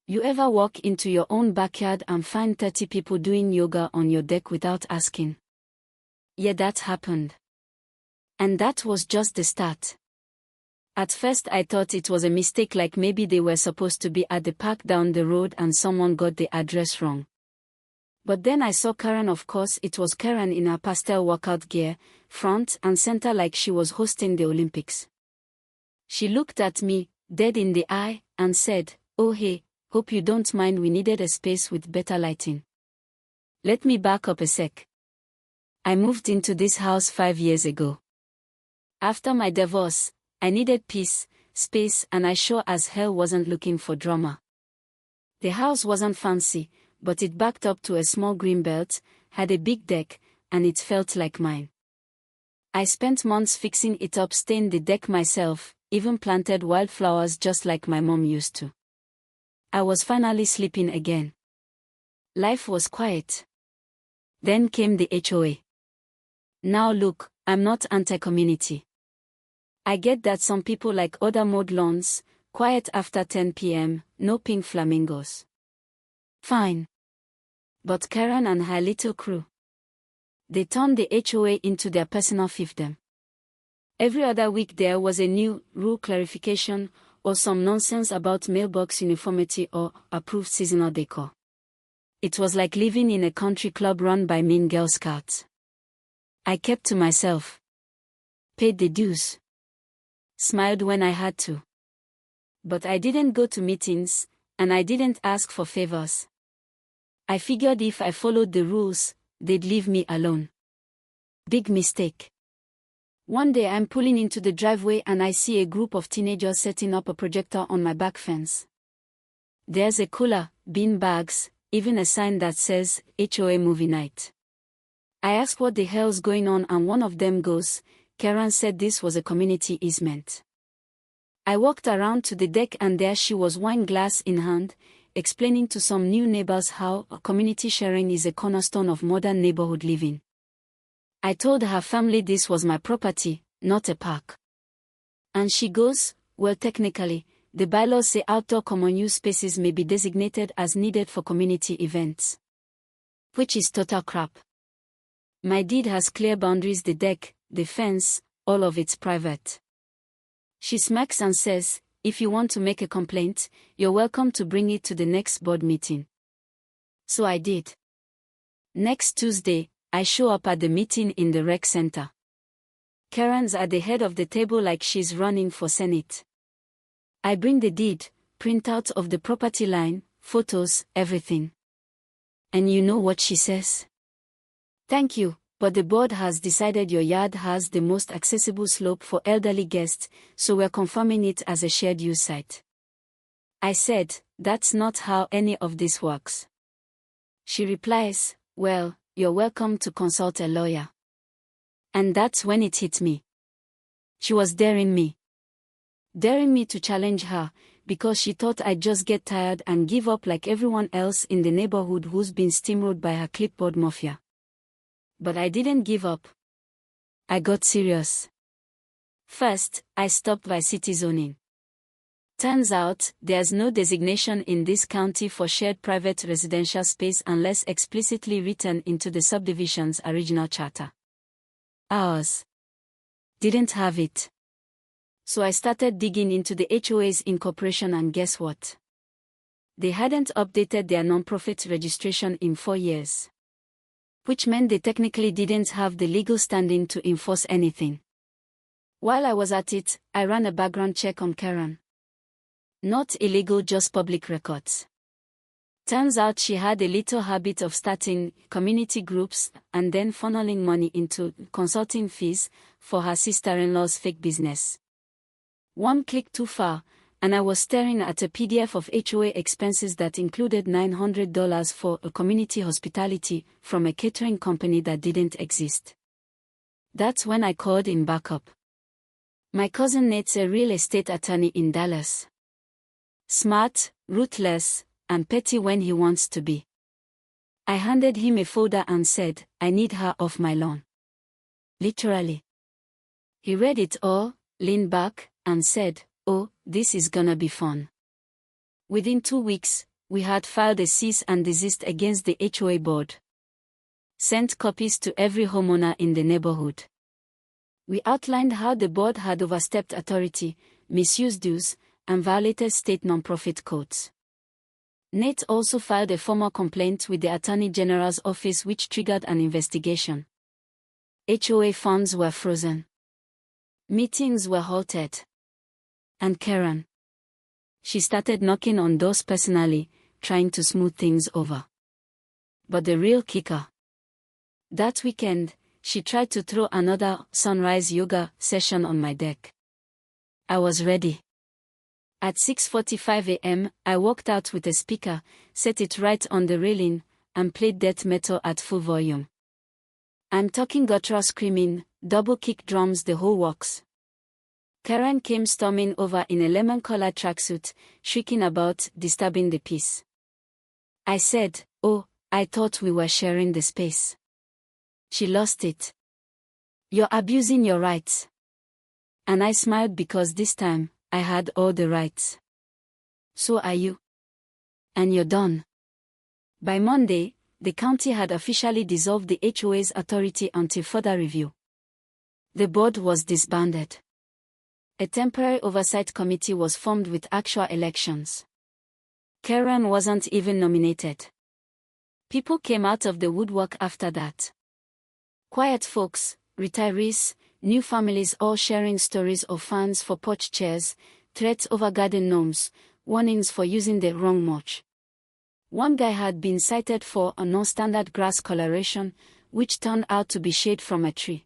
You ever walk into your own backyard and find 30 people doing yoga on your deck without asking? Yeah, that happened. And that was just the start. At first I thought it was a mistake, like maybe they were supposed to be at the park down the road and someone got the address wrong. But then I saw Karen. Of course it was Karen in her pastel workout gear, front and center like she was hosting the Olympics. She looked at me, dead in the eye, and said, "Oh hey, hope you don't mind, we needed a space with better lighting." Let me back up a sec. I moved into this house 5 years ago. After my divorce, I needed peace, space, and I sure as hell wasn't looking for drama. The house wasn't fancy, but it backed up to a small green belt, had a big deck, and it felt like mine. I spent months fixing it up, stained the deck myself, even planted wildflowers just like my mom used to. I was finally sleeping again. Life was quiet. Then came the HOA. Now look, I'm not anti-community. I get that some people like other mowed lawns, quiet after 10 p.m., no pink flamingos. Fine. But Karen and her little crew, they turned the HOA into their personal fiefdom. Every other week there was a new rule clarification or some nonsense about mailbox uniformity or approved seasonal decor. It was like living in a country club run by mean Girl Scouts. I kept to myself, paid the dues, smiled when I had to. But I didn't go to meetings, and I didn't ask for favors. I figured if I followed the rules, they'd leave me alone. Big mistake. One day I'm pulling into the driveway and I see a group of teenagers setting up a projector on my back fence. There's a cooler, bean bags, even a sign that says, HOA movie night. I ask what the hell's going on, and one of them goes, Karen said this was a community easement. I walked around to the deck and there she was, wine glass in hand, explaining to some new neighbors how community sharing is a cornerstone of modern neighborhood living. I told her family this was my property, not a park. And she goes, well, technically, the bylaws say outdoor common use spaces may be designated as needed for community events. Which is total crap. My deed has clear boundaries: the deck, the fence, all of it's private. She smacks and says, if you want to make a complaint, you're welcome to bring it to the next board meeting. So I did. Next Tuesday, I show up at the meeting in the rec center. Karen's at the head of the table like she's running for Senate. I bring the deed, printout of the property line, photos, everything. And you know what she says? Thank you, but the board has decided your yard has the most accessible slope for elderly guests, so we're confirming it as a shared use site. I said, that's not how any of this works. She replies, well, you're welcome to consult a lawyer. And that's when it hit me. She was daring me. Daring me to challenge her, because she thought I'd just get tired and give up like everyone else in the neighborhood who's been steamrolled by her clipboard mafia. But I didn't give up. I got serious. First, I stopped by city zoning. Turns out, there's no designation in this county for shared private residential space unless explicitly written into the subdivision's original charter. Ours didn't have it. So I started digging into the HOA's incorporation, and guess what? They hadn't updated their nonprofit registration in 4 years. Which meant they technically didn't have the legal standing to enforce anything. While I was at it, I ran a background check on Karen. Not illegal, just public records. Turns out she had a little habit of starting community groups and then funneling money into consulting fees for her sister-in-law's fake business. One click too far, and I was staring at a PDF of HOA expenses that included $900 for a community hospitality from a catering company that didn't exist. That's when I called in backup. My cousin Nate's a real estate attorney in Dallas. Smart, ruthless, and petty when he wants to be. I handed him a folder and said, I need her off my lawn. Literally. He read it all, leaned back, and said, oh, this is gonna be fun. Within 2 weeks, We had filed a cease and desist against the HOA board. Sent copies to every homeowner in the neighborhood. We outlined how the board had overstepped authority, misused dues, and violated state nonprofit codes. Nate also filed a formal complaint with the Attorney General's office which triggered an investigation. HOA funds were frozen. Meetings were halted. And Karen. She started knocking on doors personally, trying to smooth things over. But the real kicker. That weekend, she tried to throw another sunrise yoga session on my deck. I was ready. At 6:45 a.m., I walked out with a speaker, set it right on the railing, and played death metal at full volume. I'm talking guttural screaming, double kick drums, the whole works. Karen came storming over in a lemon-colored tracksuit, shrieking about disturbing the peace. I said, "Oh, I thought we were sharing the space." She lost it. "You're abusing your rights." And I smiled because this time, I had all the rights. "So are you. And you're done." By Monday, the county had officially dissolved the HOA's authority until further review. The board was disbanded. A temporary oversight committee was formed with actual elections. Karen wasn't even nominated. People came out of the woodwork after that. Quiet folks, retirees, new families, all sharing stories of fans for porch chairs, threats over garden gnomes, warnings for using the wrong mulch. One guy had been cited for a non-standard grass coloration, which turned out to be shade from a tree.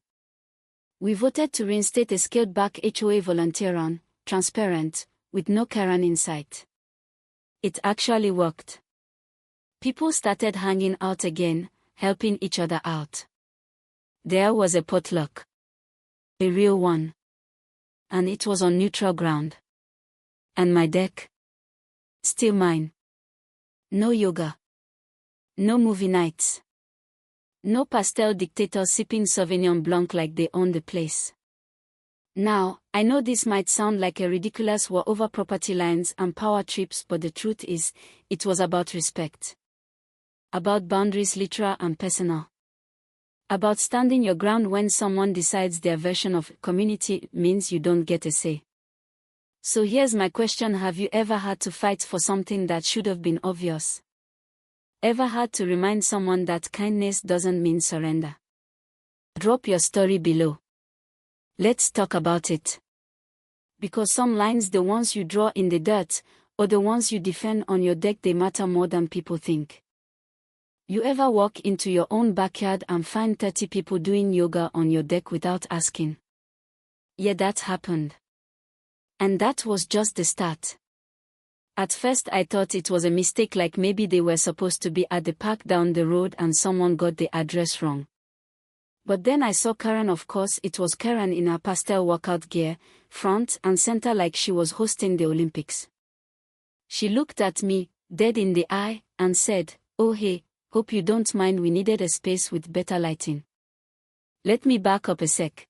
We voted to reinstate a scaled-back HOA volunteer run, transparent, with no Karen in sight. It actually worked. People started hanging out again, helping each other out. There was a potluck. A real one. And it was on neutral ground. And my deck? Still mine. No yoga. No movie nights. No pastel dictators sipping Sauvignon Blanc like they own the place. Now, I know this might sound like a ridiculous war over property lines and power trips, but the truth is, it was about respect. About boundaries, literal and personal. About standing your ground when someone decides their version of community means you don't get a say. So here's my question: have you ever had to fight for something that should have been obvious? Ever had to remind someone that kindness doesn't mean surrender? Drop your story below. Let's talk about it. Because some lines, the ones you draw in the dirt, or the ones you defend on your deck, they matter more than people think. You ever walk into your own backyard and find 30 people doing yoga on your deck without asking? Yeah, that happened. And that was just the start. At first I thought it was a mistake, like maybe they were supposed to be at the park down the road and someone got the address wrong. But then I saw Karen. Of course it was Karen in her pastel workout gear, front and center like she was hosting the Olympics. She looked at me, dead in the eye, and said, "Oh hey, hope you don't mind, we needed a space with better lighting." Let me back up a sec.